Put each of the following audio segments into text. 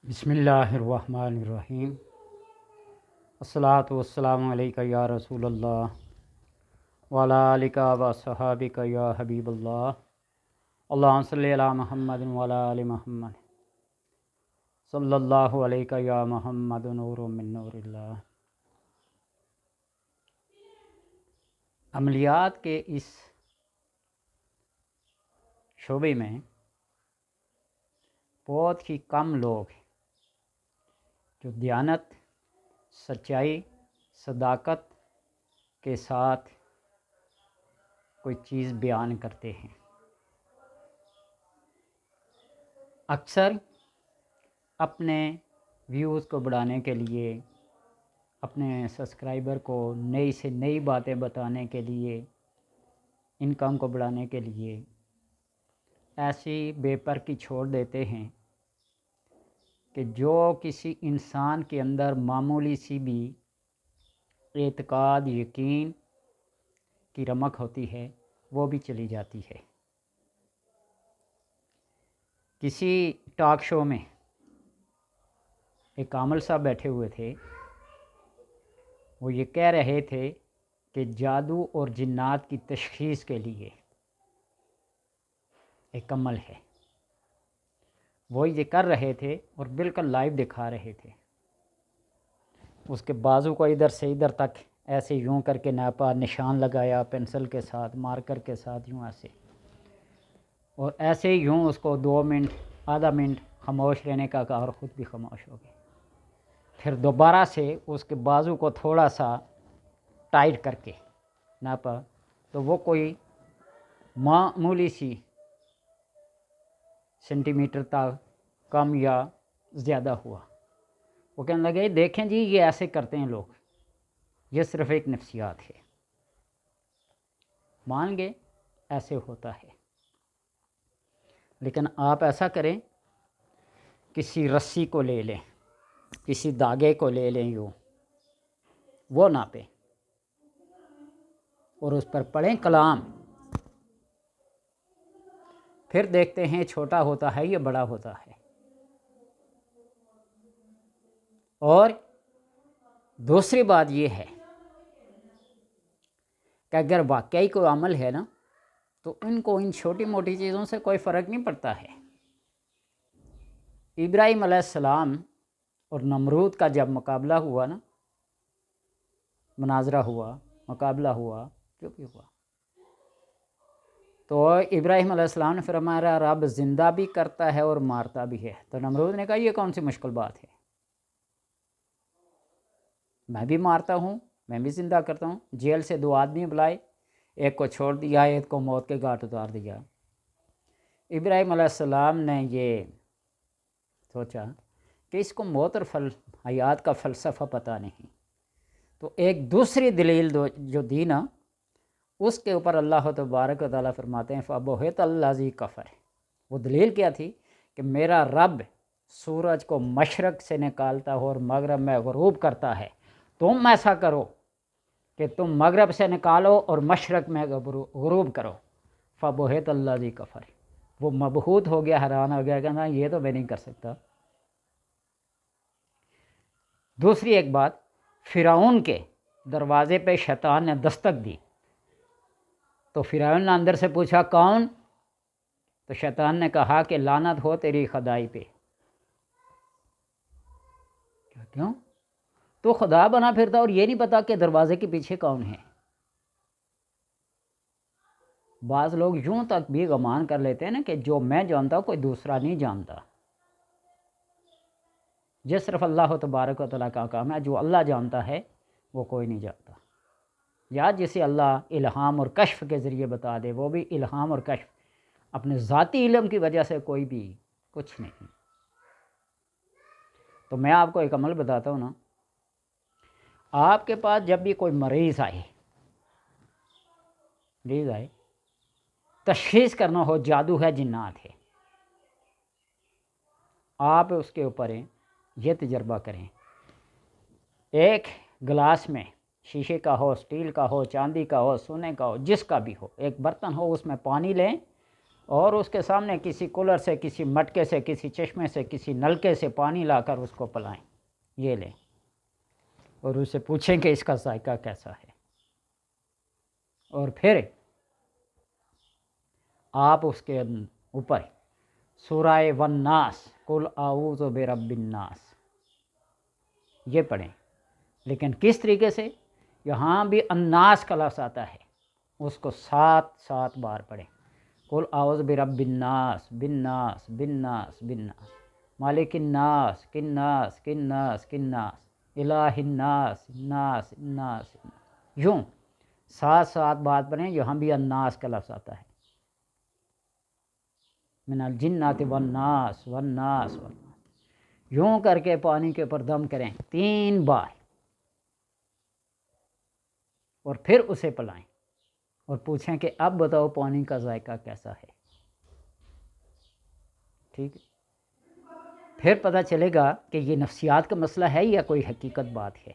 بسم اللہ الرحمن الرحیم۔ الصلاۃ والسلام علیکہ یا رسول اللہ وعلی آلکہ و صحابکہ یا حبیب اللہ۔ اللہم صلی علی محمد وعلی آل محمد صلی اللہ علیکہ یا محمد نور من نور اللہ۔ عملیات کے اس شعبے میں بہت ہی کم لوگ ہیں جو دیانت، سچائی، صداقت کے ساتھ کوئی چیز بیان کرتے ہیں۔ اکثر اپنے ویوز کو بڑھانے کے لیے، اپنے سبسکرائبر کو نئی سے نئی باتیں بتانے کے لیے، انکم کو بڑھانے کے لیے ایسی بے پر کی چھوڑ دیتے ہیں کہ جو کسی انسان کے اندر معمولی سی بھی اعتقاد، یقین کی رمق ہوتی ہے وہ بھی چلی جاتی ہے۔ کسی ٹاک شو میں ایک عامل صاحب بیٹھے ہوئے تھے، وہ یہ کہہ رہے تھے کہ جادو اور جنات کی تشخیص کے لیے ایک عمل ہے۔ وہ یہ کر رہے تھے اور بالکل لائیو دکھا رہے تھے۔ اس کے بازو کو ادھر سے ادھر تک ایسے یوں کر کے ناپا، نشان لگایا پینسل کے ساتھ، مارکر کے ساتھ، یوں ایسے، اور ایسے یوں اس کو 2 منٹ، آدھا منٹ خاموش رہنے کا کہا اور خود بھی خاموش ہو گئے۔ پھر دوبارہ سے اس کے بازو کو تھوڑا سا ٹائٹ کر کے ناپا تو وہ کوئی معمولی سی سینٹی میٹر تک کم یا زیادہ ہوا۔ وہ کہنے لگے دیکھیں جی یہ ایسے کرتے ہیں لوگ، یہ صرف ایک نفسیات ہے۔ مان گئے ایسے ہوتا ہے، لیکن آپ ایسا کریں، کسی رسی کو لے لیں، کسی دھاگے کو لے لیں، یوں وہ ناپیں اور اس پر پڑھیں کلام، پھر دیکھتے ہیں چھوٹا ہوتا ہے یا بڑا ہوتا ہے۔ اور دوسری بات یہ ہے کہ اگر واقعی کوئی عمل ہے نا تو ان کو ان چھوٹی موٹی چیزوں سے کوئی فرق نہیں پڑتا ہے۔ ابراہیم علیہ السلام اور نمرود کا جب مقابلہ ہوا نا، مناظرہ ہوا، مقابلہ ہوا، جو بھی ہوا، تو ابراہیم علیہ السلام نے فرمایا رب زندہ بھی کرتا ہے اور مارتا بھی ہے۔ تو نمرود نے کہا یہ کون سی مشکل بات ہے، میں بھی مارتا ہوں، میں بھی زندہ کرتا ہوں۔ جیل سے 2 آدمی بلائے، ایک کو چھوڑ دیا، ایک کو موت کے گھاٹ اتار دیا۔ ابراہیم علیہ السلام نے یہ سوچا کہ اس کو موت اور حیات کا فلسفہ پتہ نہیں، تو ایک دوسری دلیل جو دی نا، اس کے اوپر اللہ تبارک و تعالیٰ فرماتے ہیں فَبُہِتَ الَّذِي كَفَرَ۔ وہ دلیل کیا تھی کہ میرا رب سورج کو مشرق سے نکالتا ہو اور مغرب میں غروب کرتا ہے، تم ایسا کرو کہ تم مغرب سے نکالو اور مشرق میں غروب کرو۔ فَبُہِتَ الَّذِي كَفَرَ، وہ مبہوت ہو گیا، حیران ہو گیا، کہنا یہ تو میں نہیں کر سکتا۔ دوسری ایک بات، فرعون کے دروازے پہ شیطان نے دستک دی تو فرعون نے اندر سے پوچھا کون؟ تو شیطان نے کہا کہ لعنت ہو تیری خدائی پہ۔ کیوں؟ تو خدا بنا پھرتا اور یہ نہیں پتا کہ دروازے کے پیچھے کون ہے۔ بعض لوگ یوں تک بھی گمان کر لیتے ہیں نا کہ جو میں جانتا ہوں کوئی دوسرا نہیں جانتا۔ یہ صرف اللہ تبارک و تعالیٰ کا کام ہے، جو اللہ جانتا ہے وہ کوئی نہیں جانتا، یا جسے اللہ الہام اور کشف کے ذریعے بتا دے، وہ بھی الہام اور کشف، اپنے ذاتی علم کی وجہ سے کوئی بھی کچھ نہیں۔ تو میں آپ کو ایک عمل بتاتا ہوں نا، آپ کے پاس جب بھی کوئی مریض آئے تشخیص کرنا ہو جادو ہے، جنات ہے، آپ اس کے اوپر یہ تجربہ کریں، ایک گلاس میں، شیشے کا ہو، سٹیل کا ہو، چاندی کا ہو، سونے کا ہو، جس کا بھی ہو، ایک برتن ہو، اس میں پانی لیں اور اس کے سامنے کسی کولر سے، کسی مٹکے سے، کسی چشمے سے، کسی نلکے سے پانی لا کر اس کو پلائیں، یہ لیں، اور اسے پوچھیں کہ اس کا ذائقہ کیسا ہے، اور پھر آپ اس کے اوپر سورہ والناس قل اعوذ برب الناس یہ پڑھیں۔ لیکن کس طریقے سے؟ یہاں بھی الناس کا لفظ آتا ہے، اس کو 7 بار پڑھیں۔ قل اعوذ برب الناس، بالناس بالناس بالناس، مالک الناس، کناس کناس کناس، الہ الناس الناس الناس، یوں 7 بار پڑھیں۔ یہاں بھی الناس کا لفظ آتا ہے، من الجنات والناس والناس والناس، یوں کر کے پانی کے اوپر دم کریں 3 بار، اور پھر اسے پلائیں اور پوچھیں کہ اب بتاؤ پانی کا ذائقہ کیسا ہے، ٹھیک ہے؟ پھر پتہ چلے گا کہ یہ نفسیات کا مسئلہ ہے یا کوئی حقیقت بات ہے۔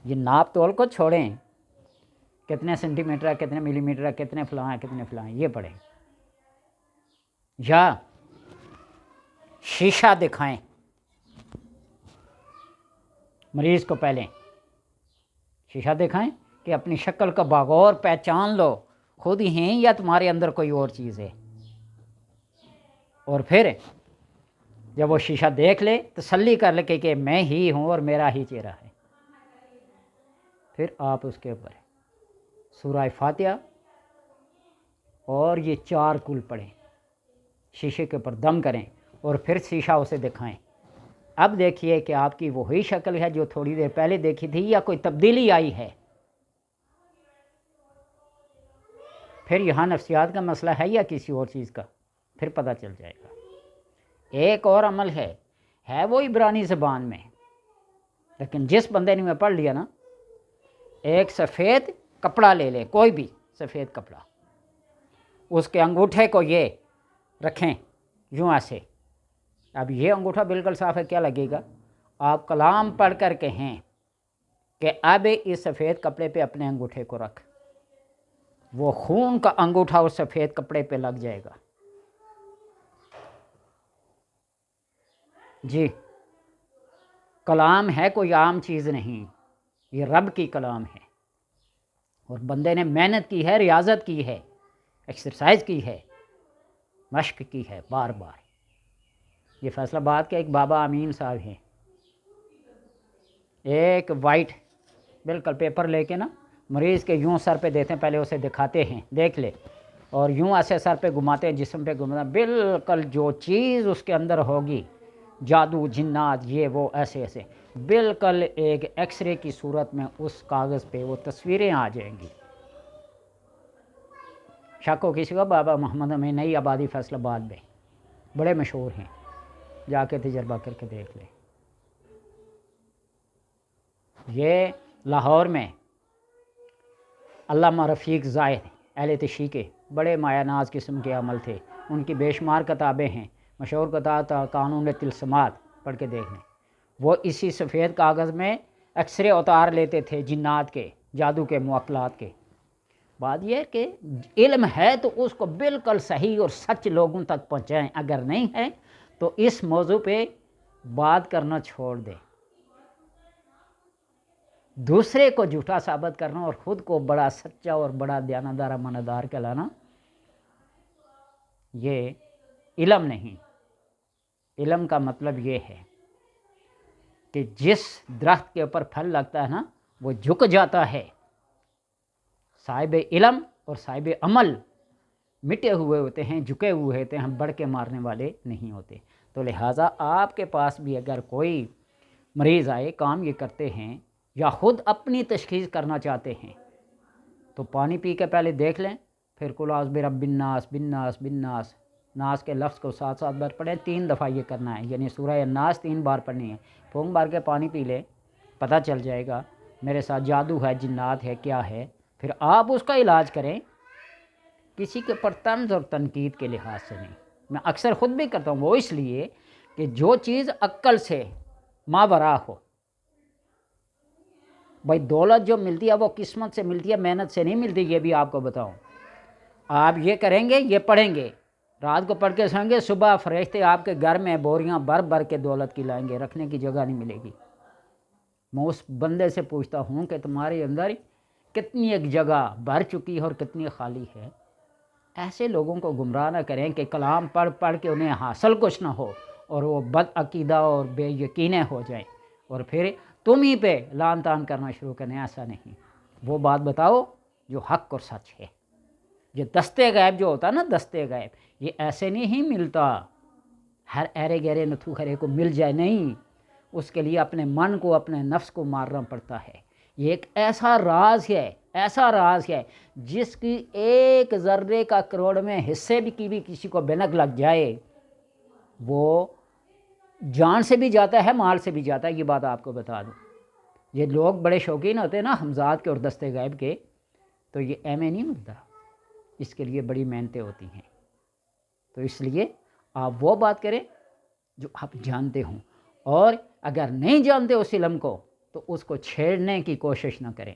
یہ ناپ تول کو چھوڑیں، کتنے سینٹی میٹر ہے، کتنے ملی میٹر ہے، کتنے فلاں ہے، کتنے فلاں ہیں، یہ پڑھیں، یا شیشہ دکھائیں مریض کو، پہلے شیشہ دکھائیں کہ اپنی شکل کا بغور پہچان لو، خود ہی ہیں یا تمہارے اندر کوئی اور چیز ہے، اور پھر جب وہ شیشہ دیکھ لے تسلی کر لے کہ میں ہی ہوں اور میرا ہی چہرہ ہے، پھر آپ اس کے اوپر سورہ فاتحہ اور یہ 4 کل پڑھیں، شیشے کے اوپر دم کریں اور پھر شیشہ اسے دکھائیں۔ اب دیکھیے کہ آپ کی وہی شکل ہے جو تھوڑی دیر پہلے دیکھی تھی یا کوئی تبدیلی آئی ہے۔ پھر یہاں نفسیات کا مسئلہ ہے یا کسی اور چیز کا، پھر پتہ چل جائے گا۔ ایک اور عمل ہے وہ عبرانی زبان میں، لیکن جس بندے نے میں پڑھ لیا نا، ایک سفید کپڑا لے لے، کوئی بھی سفید کپڑا، اس کے انگوٹھے کو یہ رکھیں یوں ایسے، اب یہ انگوٹھا بالکل صاف ہے، کیا لگے گا؟ آپ کلام پڑھ کر کہیں کہ اب اس سفید کپڑے پہ اپنے انگوٹھے کو رکھ، وہ خون کا انگوٹھا اس سفید کپڑے پہ لگ جائے گا۔ جی، کلام ہے کوئی عام چیز نہیں، یہ رب کی کلام ہے، اور بندے نے محنت کی ہے، ریاضت کی ہے، ایکسرسائز کی ہے، مشق کی ہے بار بار۔ یہ فیصل آباد کے ایک بابا امین صاحب ہیں، ایک وائٹ بالکل پیپر لے کے نا مریض کے یوں سر پہ دیتے ہیں، پہلے اسے دکھاتے ہیں دیکھ لے، اور یوں ایسے سر پہ گھماتے ہیں، جسم پہ گھماتے ہیں، بالکل جو چیز اس کے اندر ہوگی، جادو جنات یہ وہ ایسے بالکل ایک ایکس رے کی صورت میں اس کاغذ پہ وہ تصویریں آ جائیں گی۔ شک ہو کسی کو، بابا محمد امین نئی آبادی فیصل آباد میں بڑے مشہور ہیں، جا کے تجربہ کر کے دیکھ لیں۔ یہ لاہور میں علامہ رفیق زاہد اہل تشیع کے بڑے مایہ ناز قسم کے عمل تھے، ان کی بے شمار کتابیں ہیں، مشہور کتاب قانون تلسمات، پڑھ کے دیکھ لیں۔ وہ اسی سفید کاغذ میں ایکس رے اتار لیتے تھے جنات کے، جادو کے، معطلات کے۔ بات یہ ہے کہ علم ہے تو اس کو بالکل صحیح اور سچ لوگوں تک پہنچائیں، اگر نہیں ہے تو اس موضوع پہ بات کرنا چھوڑ دیں۔ دوسرے کو جھوٹا ثابت کرنا اور خود کو بڑا سچا اور بڑا دیانتدار امانتدار کہلانا، یہ علم نہیں۔ علم کا مطلب یہ ہے کہ جس درخت کے اوپر پھل لگتا ہے نا وہ جھک جاتا ہے، صاحب علم اور صاحب عمل مٹے ہوئے ہوتے ہیں، جھکے ہوئے ہوتے ہیں، ہم بڑھ کے مارنے والے نہیں ہوتے۔ تو لہٰذا آپ کے پاس بھی اگر کوئی مریض آئے، کام یہ کرتے ہیں یا خود اپنی تشخیص کرنا چاہتے ہیں تو پانی پی کے پہلے دیکھ لیں، پھر قل اعوذ برب الناس بالناس بالناس، ناس کے لفظ کو 7 بار پڑھیں، 3 دفعہ یہ کرنا ہے، یعنی سورہ الناس 3 بار پڑھنی ہے، پھونک مار کے پانی پی لیں، پتہ چل جائے گا میرے ساتھ جادو ہے، جنات ہے، کیا ہے، پھر آپ اس کا علاج کریں، کسی کے اوپر طنز اور تنقید کے لحاظ سے نہیں۔ میں اکثر خود بھی کرتا ہوں، وہ اس لیے کہ جو چیز عقل سے ماورا ہو، بھائی دولت جو ملتی ہے وہ قسمت سے ملتی ہے، محنت سے نہیں ملتی، یہ بھی آپ کو بتاؤں۔ آپ یہ کریں گے، یہ پڑھیں گے، رات کو پڑھ کے سوئیں گے، صبح فرشتے آپ کے گھر میں بوریاں بھر بھر کے دولت کی لائیں گے، رکھنے کی جگہ نہیں ملے گی۔ میں اس بندے سے پوچھتا ہوں کہ تمہارے اندر کتنی ایک جگہ بھر چکی ہے اور کتنی خالی ہے۔ ایسے لوگوں کو گمراہ نہ کریں کہ کلام پڑھ پڑھ کے انہیں حاصل کچھ نہ ہو اور وہ بد عقیدہ اور بے یقینے ہو جائیں اور پھر تم ہی پہ لان تان کرنا شروع کریں۔ ایسا نہیں، وہ بات بتاؤ جو حق اور سچ ہے۔ یہ دستے غیب جو ہوتا ہے نا، دستے غیب، یہ ایسے نہیں ملتا ہر ایرے گہرے نتھو خرے کو مل جائے، نہیں، اس کے لیے اپنے من کو، اپنے نفس کو مارنا پڑتا ہے۔ یہ ایک ایسا راز ہے، ایسا راز ہے جس کی ایک ذرے کا کروڑ میں حصے کی بھی کسی کو بینک لگ جائے، وہ جان سے بھی جاتا ہے، مال سے بھی جاتا ہے۔ یہ بات آپ کو بتا دوں، یہ لوگ بڑے شوقین ہوتے ہیں نا حمزات کے اور دستے غیب کے، تو یہ ایمیں نہیں ملتا، اس کے لیے بڑی محنتیں ہوتی ہیں۔ تو اس لیے آپ وہ بات کریں جو آپ جانتے ہوں، اور اگر نہیں جانتے اس علم کو تو اس کو چھیڑنے کی کوشش نہ کریں۔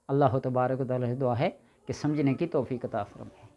اللہ تبارک و تعالی سے دعا ہے کہ سمجھنے کی توفیق عطا فرمائے۔